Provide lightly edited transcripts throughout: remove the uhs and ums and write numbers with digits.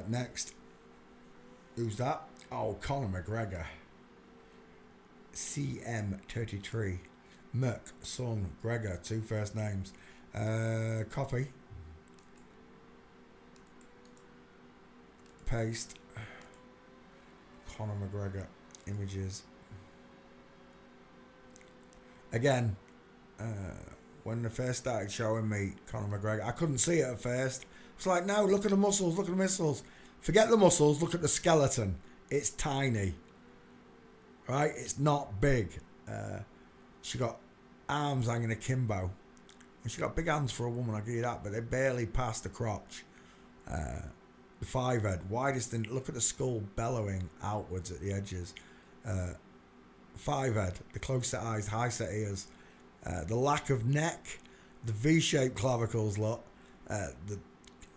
Next. Who's that? Oh, Conor McGregor. CM33. Mc, son, Gregor, 2 first names. Copy. Paste. Conor McGregor. Images. Again, when they first started showing me Conor McGregor, I couldn't see it at first. It's like, no, look at the muscles, look at the muscles. Forget the muscles, look at the skeleton. It's tiny. Right? It's not big. She got arms hanging akimbo. And she got big hands for a woman, I'll give you that, but they barely passed the crotch. The 5 head, widest in, look at the skull bellowing outwards at the edges. 5 head, the close set eyes, high set ears. The lack of neck, the V-shaped clavicles, look.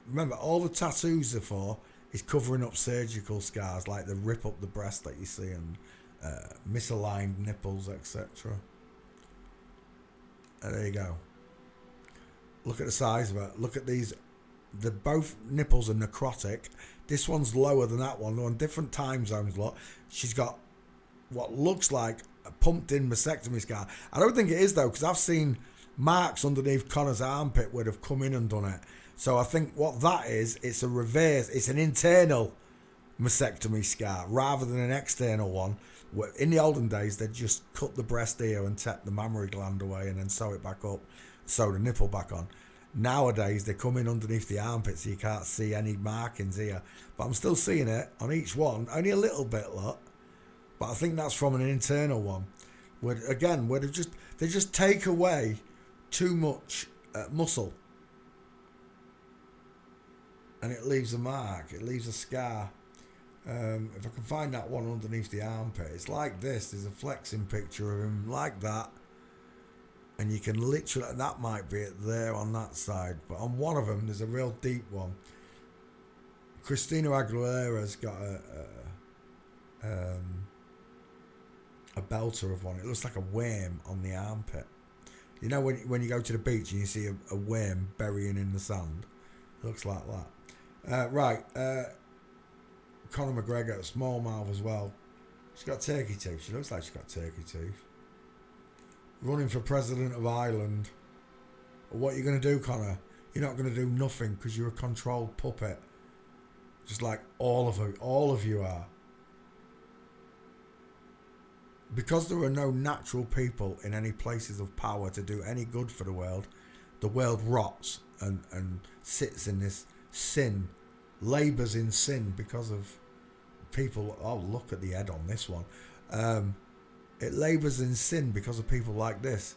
Remember, all the tattoos are for is covering up surgical scars, like the rip up the breast that you see, and misaligned nipples, etc. There you go. Look at the size of it. Look at these. Both nipples are necrotic. This one's lower than that one. They're on different time zones. Look, she's got what looks like a pumped-in mastectomy scar. I don't think it is though, because I've seen marks underneath Conor's armpit where they've come in and done it. So I think what that is, it's a reverse. It's an internal mastectomy scar rather than an external one. In the olden days, they'd just cut the breast here and take the mammary gland away and then sew it back up, sew the nipple back on. Nowadays, they come in underneath the armpit so you can't see any markings here. But I'm still seeing it on each one, only a little bit, look. But I think that's from an internal one. Where they just take away too much muscle. And it leaves a mark, it leaves a scar. If I can find that one underneath the armpit, it's like this. There's a flexing picture of him like that. And you can literally, that might be it there on that side. But on one of them, there's a real deep one. Christina Aguilera's got a belter of one. It looks like a worm on the armpit. You know when you go to the beach and you see a worm burying in the sand? It looks like that. Right. Conor McGregor, small mouth as well. She's got turkey teeth. She looks like she's got turkey teeth. Running for president of Ireland. What are you going to do, Conor? You're not going to do nothing because you're a controlled puppet. Just like all of you are. Because there are no natural people in any places of power to do any good for the world rots and sits in this sin, labours in sin because of people. Oh, look at the head on this one. It labours in sin because of people like this.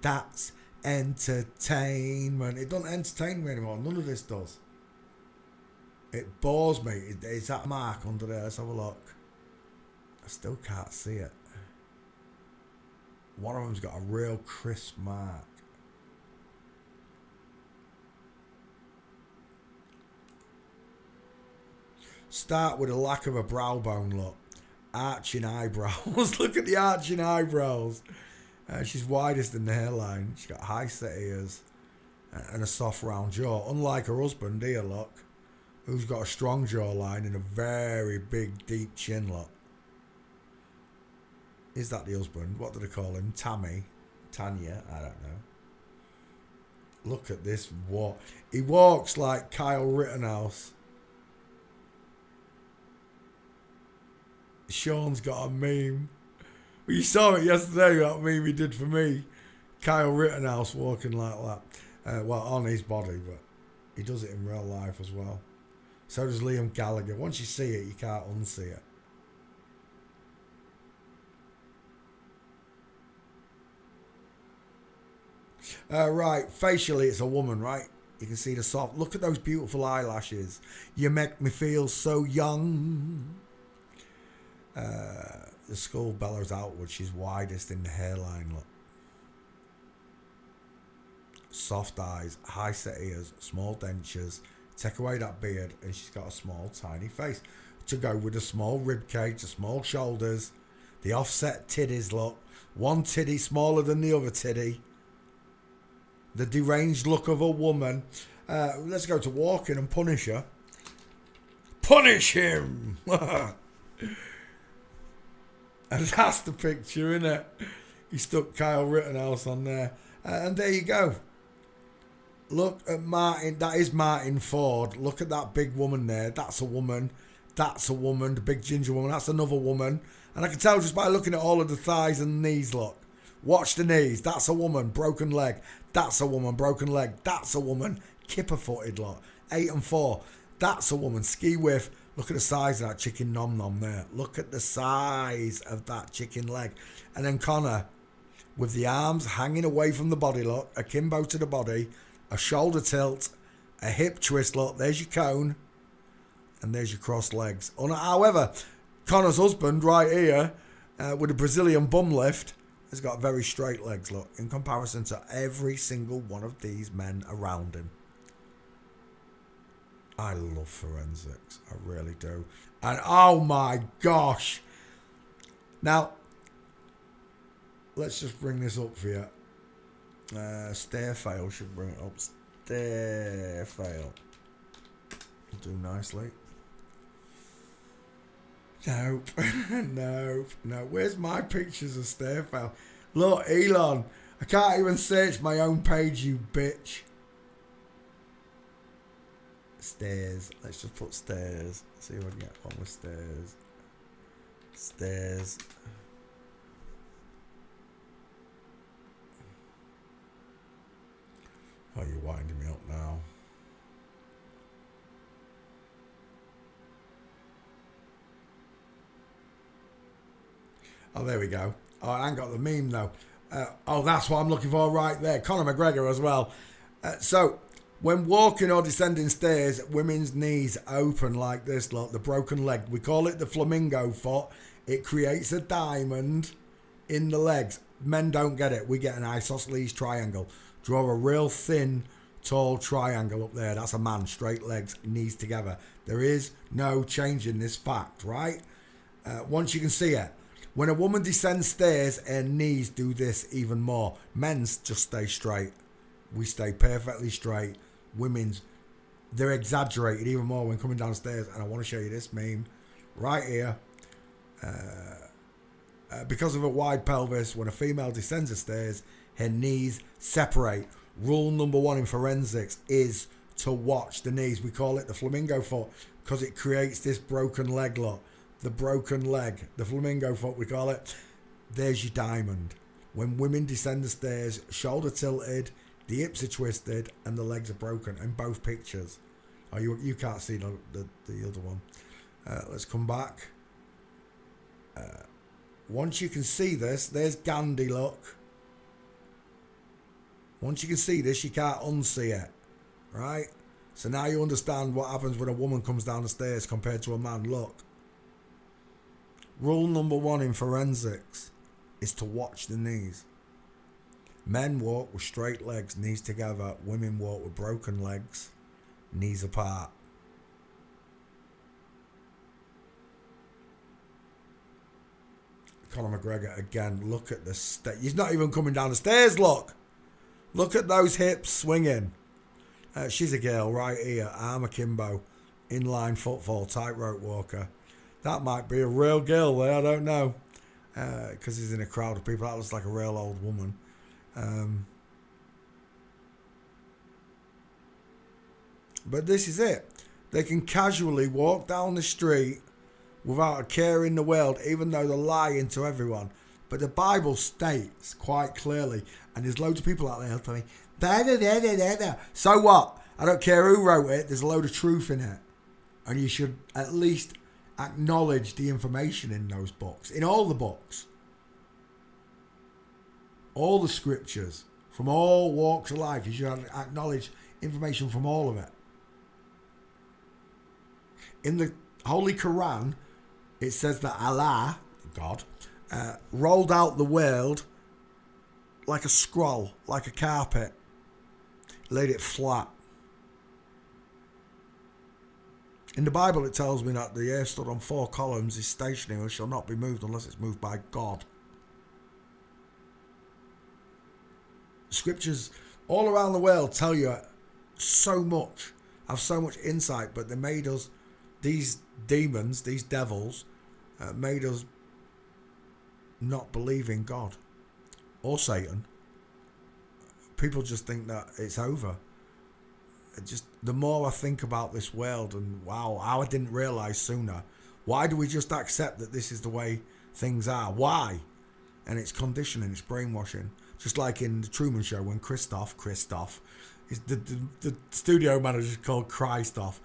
That's entertainment. It doesn't entertain me anymore. None of this does. It bores me. It's that mark under there. Let's have a look. I still can't see it. One of them's got a real crisp mark. Start with a lack of a brow bone, look. Arching eyebrows. Look at the arching eyebrows. She's widest in the hairline. She's got high set ears and a soft round jaw. Unlike her husband here, look, who's got a strong jawline and a very big deep chin, look. Is that the husband? What do they call him? Tanya? I don't know. Look at this walk. He walks like Kyle Rittenhouse. Sean's got a meme. Well, you saw it yesterday, that meme he did for me. Kyle Rittenhouse walking like that. Well, on his body, but he does it in real life as well. So does Liam Gallagher. Once you see it, you can't unsee it. Right, facially it's a woman, right? You can see the soft. Look at those beautiful eyelashes. You make me feel so young. The skull bellows outward. She's widest in the hairline, look. Soft eyes, high set ears, small dentures. Take away that beard and she's got a small tiny face. To go with a small rib cage, the small shoulders, the offset titties, look. One titty smaller than the other titty. The deranged look of a woman. Let's go to walking and punish her. Punish him! And that's the picture, innit? He stuck Kyle Rittenhouse on there. And there you go. Look at Martin. That is Martin Ford. Look at that big woman there. That's a woman. That's a woman. The big ginger woman. That's another woman. And I can tell just by looking at all of the thighs and knees, look. Watch the knees. That's a woman. Broken leg. That's a woman. Broken leg. That's a woman. Kipper-footed, look. 8 and 4. That's a woman. Ski whiff. Look at the size of that chicken nom-nom there. Look at the size of that chicken leg. And then Conor, with the arms hanging away from the body, look. Akimbo to the body. A shoulder tilt. A hip twist, look. There's your cone. And there's your crossed legs. However, Conor's husband right here, with a Brazilian bum lift, has got very straight legs, look. In comparison to every single one of these men around him. I love forensics. I really do. And oh my gosh. Now, let's just bring this up for you. Stair fail should bring it up. Stair fail. Do nicely. Nope. Nope. No. Where's my pictures of stair fail? Look, Elon. I can't even search my own page, you bitch. Stairs. Let's just put stairs. See if I can get one with stairs. Stairs. Oh, you're winding me up now. Oh, there we go. Oh, I ain't got the meme though. Oh, that's what I'm looking for right there. Conor McGregor as well. So, when walking or descending stairs, women's knees open like this, look, the broken leg. We call it the flamingo foot. It creates a diamond in the legs. Men don't get it. We get an isosceles triangle. Draw a real thin, tall triangle up there. That's a man. Straight legs, knees together. There is no change in this fact, right? Once you can see it. When a woman descends stairs, her knees do this even more. Men's just stay straight. We stay perfectly straight. Women's, they're exaggerated even more when coming downstairs. And I want to show you this meme right here. Because of a wide pelvis, when a female descends the stairs, her knees separate. Rule number 1 in forensics is to watch the knees. We call it the flamingo foot because it creates this broken leg look. The broken leg, the flamingo foot we call it. There's your diamond. When women descend the stairs, shoulder tilted, the hips are twisted, and the legs are broken in both pictures. Oh, you can't see the other one. Let's come back. Once you can see this, there's Gandhi, look. Once you can see this, you can't unsee it. Right? So now you understand what happens when a woman comes down the stairs compared to a man. Look. Rule number 1 in forensics is to watch the knees. Men walk with straight legs, knees together. Women walk with broken legs, knees apart. Conor McGregor again. Look at the he's not even coming down the stairs. Look at those hips swinging. She's a girl right here. Arm akimbo, inline footfall, tightrope walker. That might be a real girl there. I don't know, because he's in a crowd of people. That looks like a real old woman. But this is it. They can casually walk down the street without a care in the world, even though they're lying to everyone. But the Bible states quite clearly, and there's loads of people out there telling me, so what? I don't care who wrote it. There's a load of truth in it. And you should at least acknowledge the information in those books, in all the books. All the scriptures from all walks of life. You should acknowledge information from all of it. In the Holy Quran, it says that Allah, God, rolled out the world like a scroll, like a carpet, laid it flat. In the Bible, it tells me that the earth stood on 4 columns, is stationary, and shall not be moved unless it's moved by God. Scriptures all around the world tell you so much, have so much insight, but they made us, these demons, these devils, made us not believe in God or Satan. People just think that it's over. The more I think about this world and wow, how I didn't realise sooner. Why do we just accept that this is the way things are? Why? And it's conditioning, it's brainwashing. Just like in the Truman Show when Christoph, is the studio manager is called Christoph.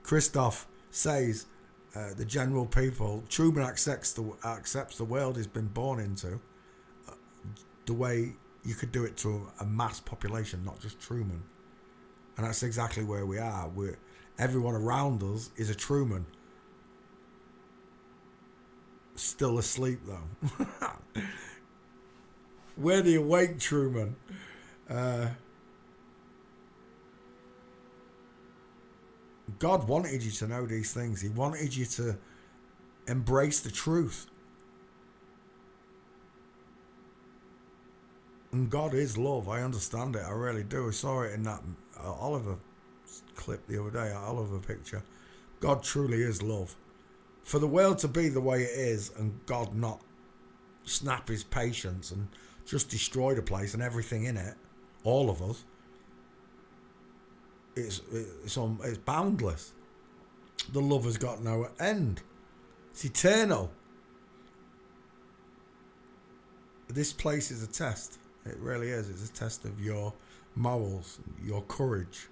Christoph says the general people, Truman accepts the world he's been born into, the way you could do it to a mass population, not just Truman. And that's exactly where we are. Everyone around us is a Truman. Still asleep though. We're the awake Truman. God wanted you to know these things. He wanted you to embrace the truth. And God is love. I understand it. I really do. I saw it in that Oliver clip the other day, Oliver picture. God truly is love. For the world to be the way it is and God not snap his patience and just destroy the place and everything in it, all of us, it's boundless. The love has got no end. It's eternal. This place is a test. It really is. It's a test of your morals, your courage.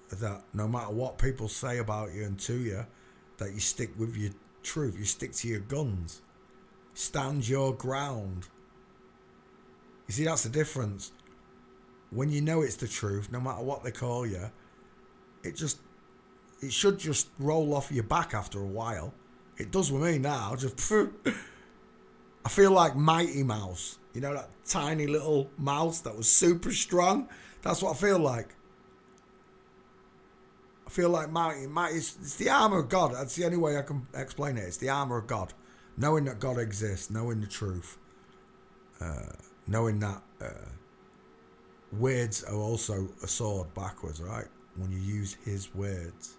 That no matter what people say about you and to you, that you stick with your truth. You stick to your guns. Stand your ground. You see, that's the difference. When you know it's the truth, no matter what they call you, it should just roll off your back after a while. It does with me now. I feel like Mighty Mouse. You know, that tiny little mouse that was super strong? That's what I feel like. I feel like Mighty. It's the armour of God. That's the only way I can explain it. It's the armour of God. Knowing that God exists. Knowing the truth. Knowing that words are also a sword backwards, right? When you use his words.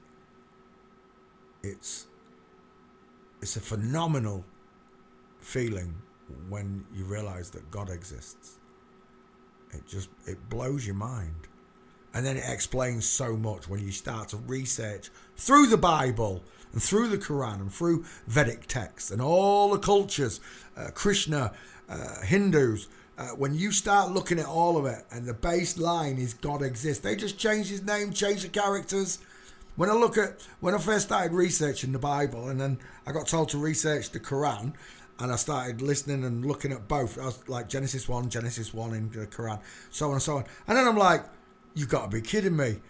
It's a phenomenal feeling when you realise that God exists. It blows your mind. And then it explains so much when you start to research through the Bible and through the Quran and through Vedic texts and all the cultures, Krishna, Hindus, when you start looking at all of it and the baseline is God exists. They just changed his name, changed the characters. When I first started researching the Bible and then I got told to research the Quran, and I started listening and looking at both. I was like Genesis 1 in the Quran, so on and so on. And then I'm like, you got to be kidding me.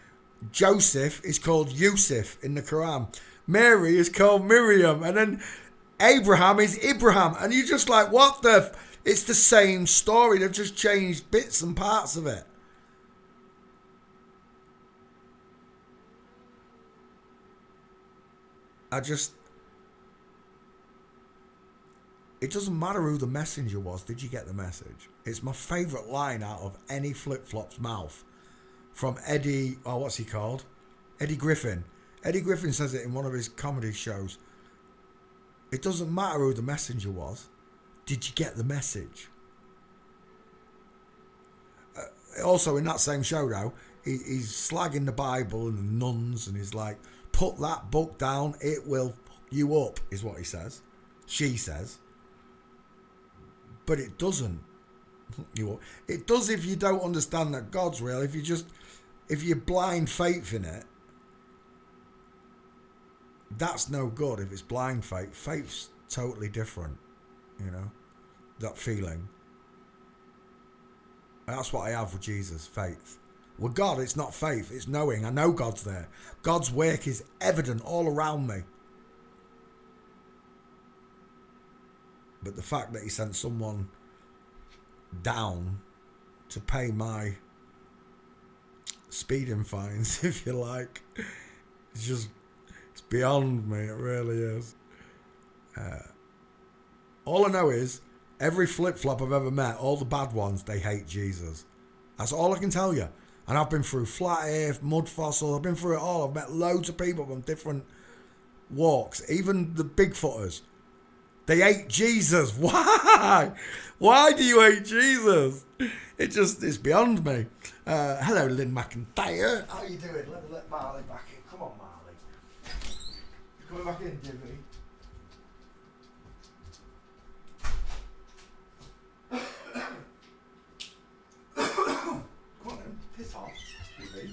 Joseph is called Yusuf in the Quran. Mary is called Miriam. And then Abraham is Ibrahim. And you're just like, what the... It's the same story. They've just changed bits and parts of it. It doesn't matter who the messenger was. Did you get the message? It's my favourite line out of any flip-flop's mouth. From Eddie... Oh, what's he called? Eddie Griffin. Eddie Griffin says it in one of his comedy shows. It doesn't matter who the messenger was. Did you get the message? Also, in that same show, though, he's slagging the Bible and the nuns, and he's like, put that book down, it will fuck you up, is what he says. She says. But it doesn't. It does if you don't understand that God's real. If you blind faith in it, that's no good. If it's blind faith, faith's totally different. You know, that feeling. That's what I have with Jesus, faith. With God, it's not faith, it's knowing. I know God's there. God's work is evident all around me. But the fact that he sent someone down to pay my speeding fines, if you like, it's beyond me. It really is. All I know is every flip-flop I've ever met, all the bad ones, they hate Jesus. That's all I can tell you. And I've been through flat earth, mud fossil, I've been through it all. I've met loads of people from different walks, even the Bigfooters. They hate Jesus. Why? Why do you hate Jesus? It's beyond me. Hello, Lynn McIntyre. How you doing? Let me let Marley back in. Come on, Marley. You coming back in, Jimmy? Come on then, piss off. Jimmy.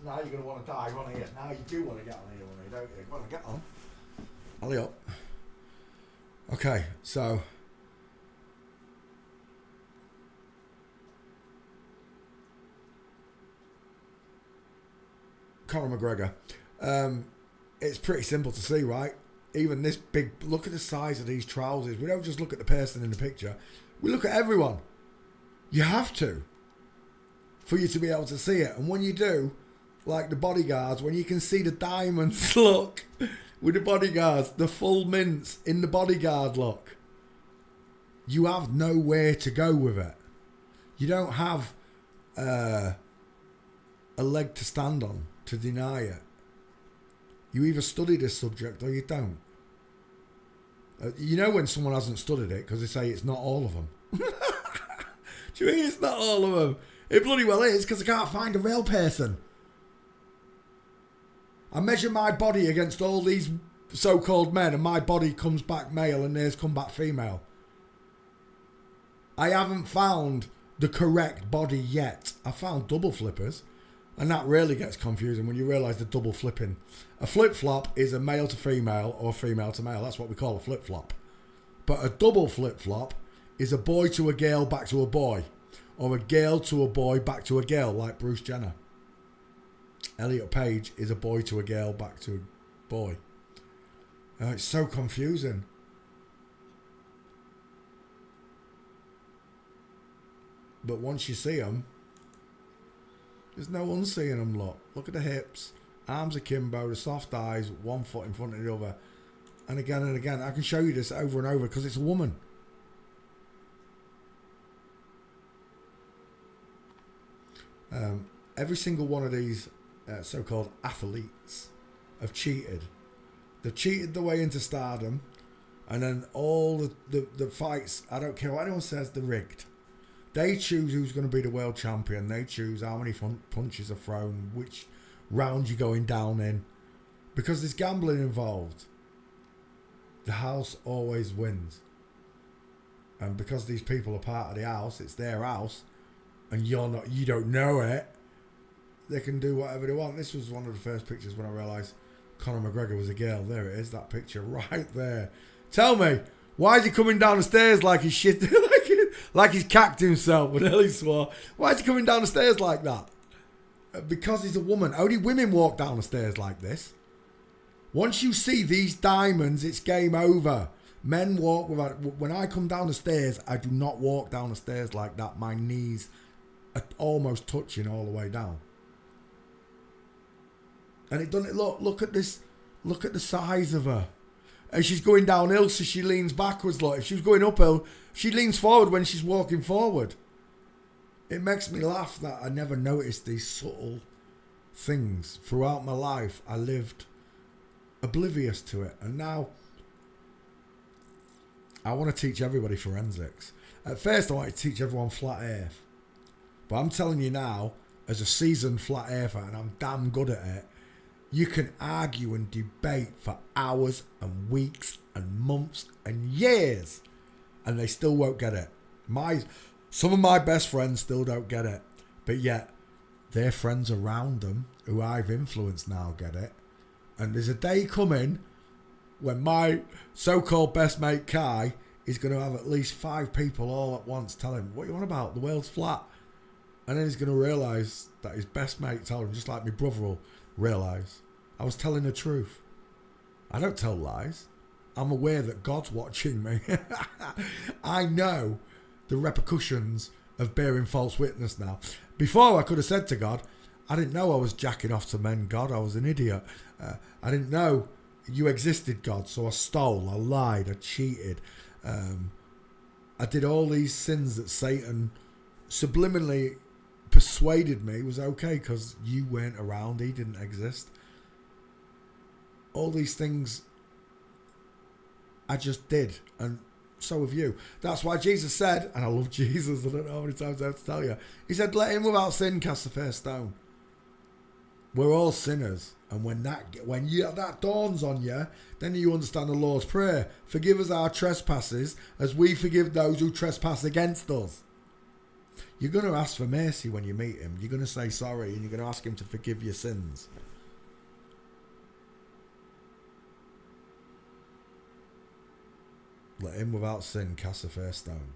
Now you're going to want to dive on here. Now you do want to get on here, don't you? Go on, get on. Alley up. Okay, so Conor McGregor. It's pretty simple to see, right? Even this big, look at the size of these trousers. We don't just look at the person in the picture. We look at everyone. You have to, for you to be able to see it. And when you do, like the bodyguards, when you can see the diamonds look with the bodyguards, the full mints in the bodyguard look, you have nowhere to go with it. You don't have a leg to stand on to deny it. You either study this subject or you don't. You know when someone hasn't studied it because they say it's not all of them. Do you mean it's not all of them? It bloody well is, because I can't find a real person. I measure my body against all these so-called men and my body comes back male and theirs come back female. I haven't found the correct body yet. I found double flippers, and that really gets confusing when you realise the double flipping. A flip-flop is a male to female or female to male. That's what we call a flip-flop. But a double flip-flop is a boy to a girl back to a boy, or a girl to a boy back to a girl, like Bruce Jenner. Elliot Page is a boy to a girl back to a boy. It's so confusing. But once you see them, there's no unseeing them, look at the hips, arms akimbo, the soft eyes, one foot in front of the other. And again, I can show you this over and over because it's a woman. Every single one of these so-called athletes have cheated. They've cheated their way into stardom, and then all the fights, I don't care what anyone says, they're rigged. They choose who's going to be the world champion. They choose how many punches are thrown, which round you're going down in. Because there's gambling involved. The house always wins. And because these people are part of the house, it's their house, and you don't know it, they can do whatever they want. This was one of the first pictures when I realised Conor McGregor was a girl. There it is, that picture right there. Tell me, why is he coming down the stairs like he's shit, like he's cacked himself when Ellie swore? Why is he coming down the stairs like that? Because he's a woman. Only women walk down the stairs like this. Once you see these diamonds, it's game over. Men walk without. When I come down the stairs, I do not walk down the stairs like that. My knees are almost touching all the way down. And it doesn't look at this. Look at the size of her. And she's going downhill, so she leans backwards. Like if she was going uphill, she leans forward when she's walking forward. It makes me laugh that I never noticed these subtle things throughout my life. I lived oblivious to it, and now I want to teach everybody forensics. At first, I wanted to teach everyone flat earth, but I'm telling you now, as a seasoned flat earther, and I'm damn good at it. You can argue and debate for hours and weeks and months and years, and they still won't get it. Some of my best friends still don't get it, but yet their friends around them, who I've influenced now, get it. And there's a day coming when my so-called best mate Kai is going to have at least 5 people all at once tell him, what you on about? The world's flat. And then he's going to realise that his best mate told him, just like my brother will realise, I was telling the truth. I don't tell lies. I'm aware that God's watching me. I know the repercussions of bearing false witness now. Before, I could have said to God, I didn't know I was jacking off to men, God. I was an idiot. I didn't know you existed, God. So I stole, I lied, I cheated. I did all these sins that Satan subliminally persuaded me was okay because you weren't around, he didn't exist. All these things I just did, and so have you. That's why Jesus said, and I love Jesus, I don't know how many times I have to tell you, he said, let him without sin cast the first stone. We're all sinners, and when that dawns on you, then you understand the Lord's Prayer. Forgive us our trespasses as we forgive those who trespass against us. You're going to ask for mercy when you meet him. You're going to say sorry, and you're going to ask him to forgive your sins. Let him without sin cast the first stone.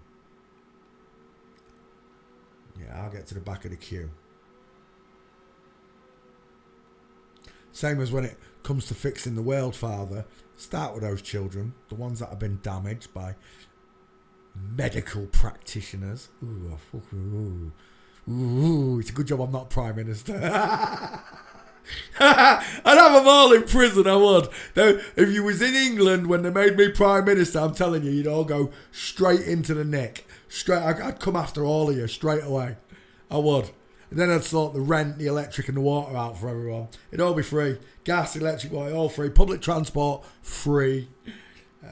Yeah, I'll get to the back of the queue. Same as when it comes to fixing the world, Father. Start with those children, the ones that have been damaged by medical practitioners. Ooh, it's a good job I'm not Prime Minister. I'd have them all in prison, I would. If you was in England when they made me Prime Minister, I'm telling you, you'd all go straight into the neck. I'd come after all of you straight away. I would. And then I'd sort the rent, the electric and the water out for everyone. It'd all be free. Gas, electric, water, all free. Public transport, free.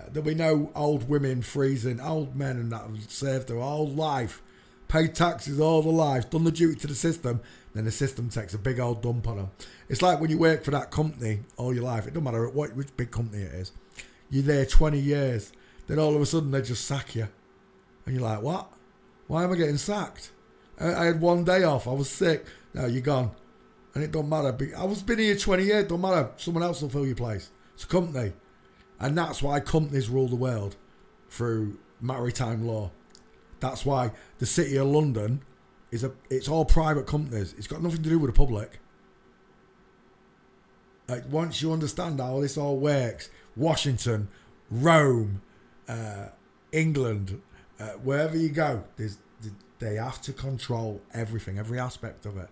There'll be no old women freezing. Old men and that have served their whole life. Paid taxes all their lives. Done the duty to the system. Then the system takes a big old dump on them. It's like when you work for that company all your life. It doesn't matter which big company it is. You're there 20 years. Then all of a sudden they just sack you. And you're like, what? Why am I getting sacked? I had one day off. I was sick. No, you're gone. And it don't matter. I was been here 20 years. Don't matter. Someone else will fill your place. It's a company. And that's why companies rule the world through maritime law. That's why the City of London it's all private companies. It's got nothing to do with the public. Like, once you understand how this all works, Washington, Rome, England, wherever you go, they have to control everything, every aspect of it.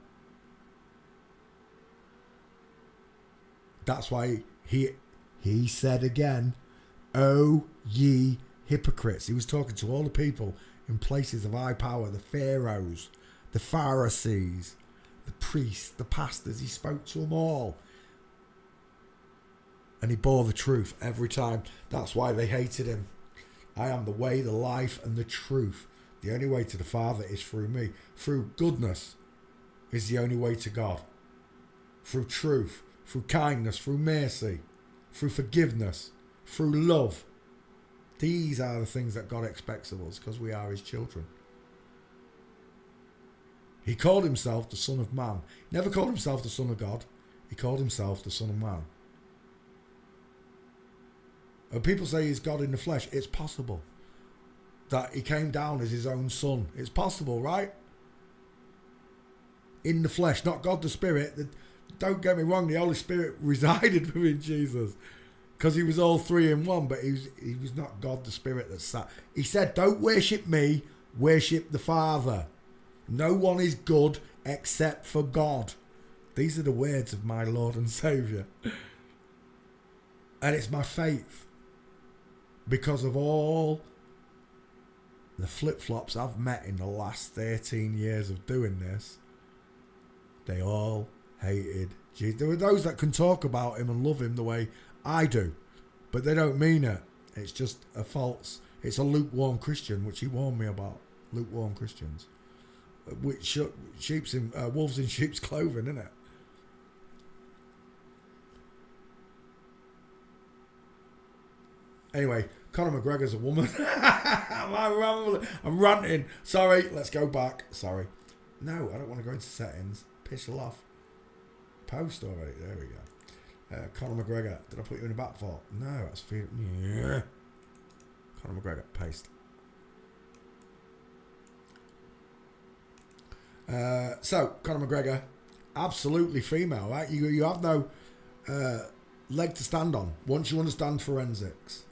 That's why he said again, "O ye hypocrites." He was talking to all the people in places of high power, the pharaohs, the Pharisees, the priests, the pastors. He spoke to them all. And he bore the truth every time. That's why they hated him. I am the way, the life, and the truth. The only way to the Father is through me. Through goodness is the only way to God. Through truth, through kindness, through mercy, through forgiveness, through love. These are the things that God expects of us because we are his children. He called himself the Son of Man. He never called himself the Son of God. He called himself the Son of Man. When people say he's God in the flesh, it's possible that he came down as his own son. It's possible, right? In the flesh, not God the Spirit. Don't get me wrong, the Holy Spirit resided within Jesus because he was all three in one, but he was not God the Spirit that sat. He said, don't worship me, worship the Father. No one is good except for God. These are the words of my Lord and Saviour. And it's my faith. Because of all the flip-flops I've met in the last 13 years of doing this, they all hated Jesus. There were those that can talk about him and love him the way I do, but they don't mean it. It's just a false, it's a lukewarm Christian, which he warned me about. Lukewarm Christians. Which wolves in sheep's clothing, isn't it? Anyway, Conor McGregor's a woman. I'm ranting. Sorry, let's go back. Sorry. No, I don't want to go into settings. Piss off. Post already. There we go. Conor McGregor. Did I put you in the back for? No, that's for yeah. Conor McGregor. Paste. So, Conor McGregor, absolutely female, right? You have no leg to stand on once you understand forensics.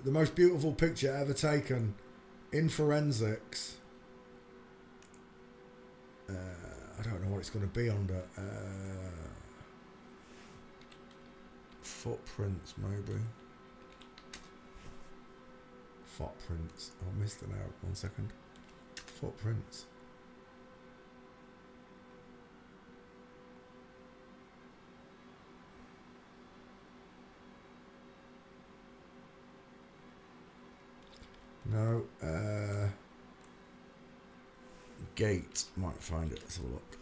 The most beautiful picture ever taken in forensics. I don't know what it's going to be under. Footprints, maybe. Footprints. Oh, I missed it out. 1 second. Footprints. No. Gate. Might find it. Let's have a look.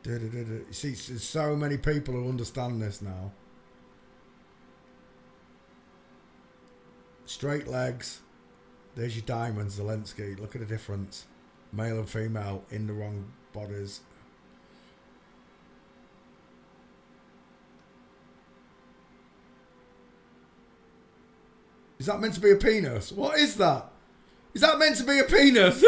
You see, there's so many people who understand this now. Straight legs. There's your diamonds, Zelensky. Look at the difference. Male and female in the wrong bodies. Is that meant to be a penis? What is that? Is that meant to be a penis?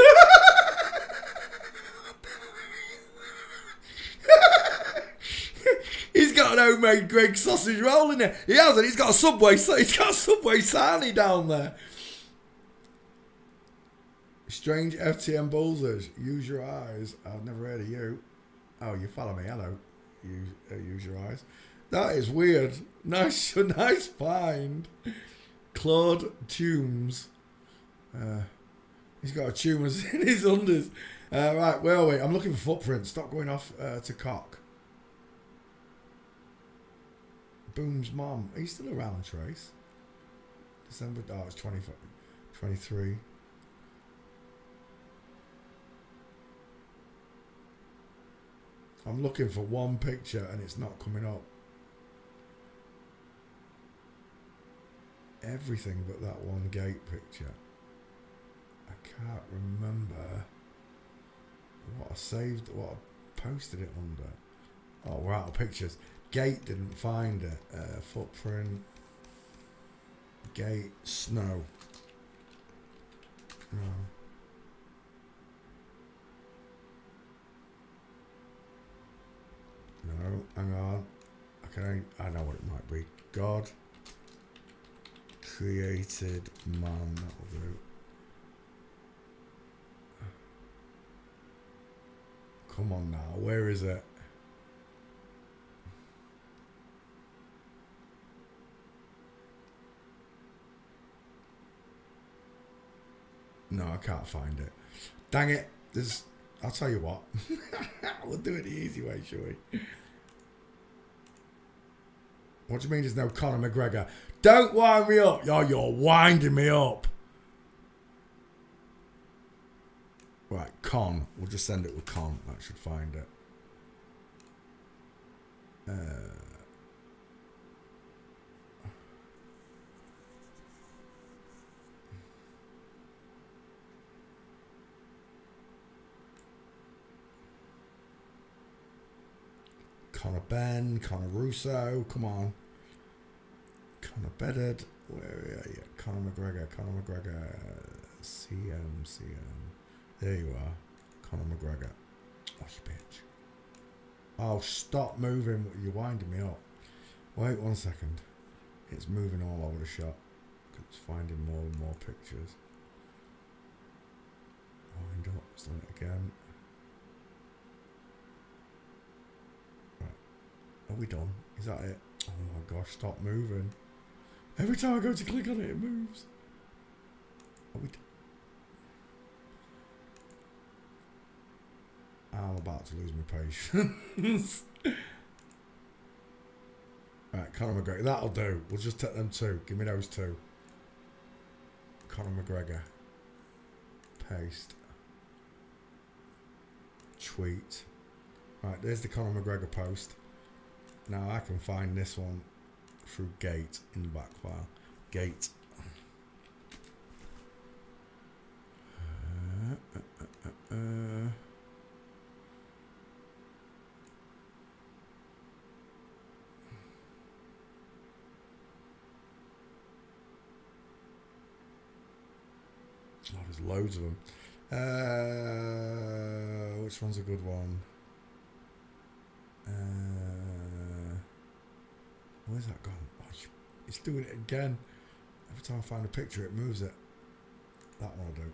He's got an homemade Greg sausage roll in there. He hasn't. He's got a Subway. He's got a Subway sarnie down there. Strange FTM bullsers. Use your eyes. I've never heard of you. Oh, you follow me. Hello. Use your eyes. That is weird. Nice find. Claude Tumes. He's got a tumors in his unders. Right, where are we? I'm looking for footprints. Stop going off to cock. Boom's mom. Are you still around, Trace? December. Oh, it's 23. I'm looking for one picture and it's not coming up. Everything but that one gate picture. I can't remember what I saved, what I posted it under. Oh, we're out of pictures. Gate didn't find it. Footprint. Gate. Snow. No. No, hang on. Okay, I know what it might be. God created man. That'll do. Come on now. Where is it? No, I can't find it. Dang it. I'll tell you what. We'll do it the easy way, shall we? What do you mean there's no Conor McGregor? Don't wind me up. Oh, you're winding me up. Right, Con. We'll just send it with Con. That should find it. Conor Ben, Conor Russo, come on. Conor Beddard, where are you? Conor McGregor, CM. There you are, Conor McGregor. Oh, you bitch. Oh, stop moving, you're winding me up. Wait 1 second. It's moving all over the shot. It's finding more and more pictures. Wind up, it's done it again. Are we done? Is that it? Oh my gosh, stop moving. Every time I go to click on it, it moves. Are we I'm about to lose my patience. Right, Conor McGregor. That'll do. We'll just take them two. Give me those two. Conor McGregor. Paste. Tweet. Right, there's the Conor McGregor post. Now I can find this one through Gate in the back file. Gate. Oh, there's loads of them. Which one's a good one? Where's that gone? Oh, it's doing it again. Every time I find a picture, it moves it. That one will do.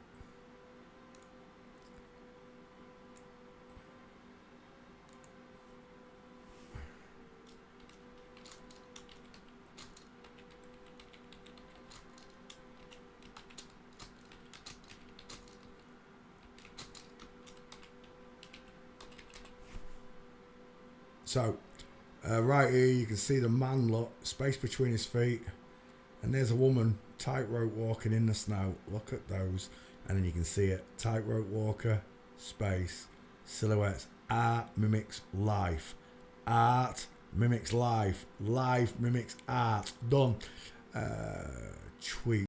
So, right here you can see the man, look, space between his feet. And there's a woman, tightrope walking in the snow. Look at those. And then you can see it. Tightrope walker, space, silhouettes. Art mimics life. Art mimics life. Life mimics art. Done. Tweet.